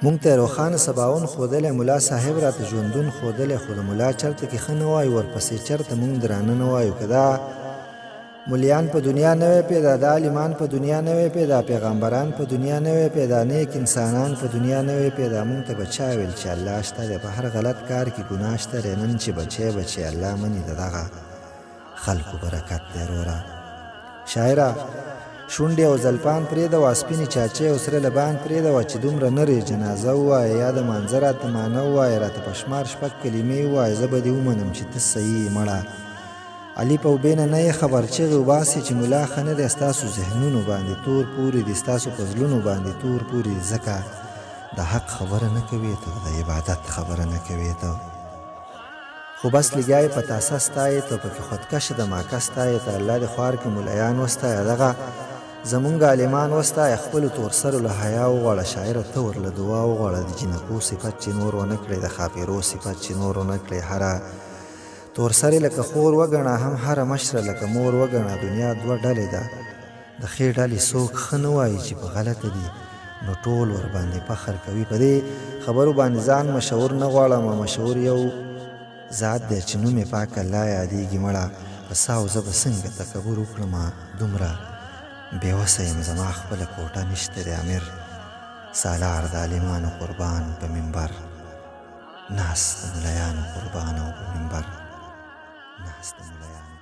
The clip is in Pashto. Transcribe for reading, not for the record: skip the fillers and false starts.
مونږ ته روښانه سباون ښودلی، ملا صاحب راته ژوندون ښودلی، خو د ملا چرته کې ښه نه وایو، ورپسې چرته مونږ درانه نه وایو. که دا مولیان په دنیا نوی پیدا، دا عالمان په دنیا نوی پیدا، پیغمبران په دنیا نوی پیدا، نیک انسانان په دنیا نوی پیدا، مونږ ته به چا ویل چې الله شته دی؟ په هر غلط کار کې ګناه شته دی. نن چې بچی الله مني، د دغه خلکو برکت دی وروره. شاعره شونډې او زلفان پرېږده، سپینې چاچۍ او سره لبان پرېږده، چې دومره نرې جنازه ووایه، یا د مانځه راته مانه ووایه، راته په شمار شپږ کلمې ووایه، زه به دې ومنم چې ته صحیح یې مړه. علي په اوبینه نه یې خبر چغې وباسي چې ملا ښه نه دی، ستاسو ذهنونو باندې تور پورې دي، ستاسو په زړونو باندې تور پورې دي، ځکه د حق خبره نه کوې ته، د عبادت خبره نه کوې ته. خو بس لګیا یې په تاسه ستایې ته، پکې خودکشه د ماکه ستایې ته. الله دې خوار کړي ملایان وستایه، دغه زمونږ عالمان وستایه، خپلو تور سرو له حیا وغواړه. شاعره ته ورله دعا وغواړه، د جنکو صفت چې نور ونه کړې، د ښاپېرو صفت چې نور ونه کړې. هره تور سرې لکه خور وګڼه، هم هره مشره لکه مور وګڼه. دنیا دوه ډلې ده، د ښې ډلې څوک ښه نه وایي چې په غلطه دي، نو ټول ورباندې فخر کوي. په دې خبرو باندې ځان مشهور نه غواړم، مشهور یو ذات دی چې نوم یې پاک الله یادېږي مړه. په سا او زه به څنګه تکبر وکړمه، دومره بېوسه یم، زما خپله کوټه نشته دی. امیر سالار د عالمانو قربان په منبر، ناست د ملایانو قربان او په منبر ناست د ملایانو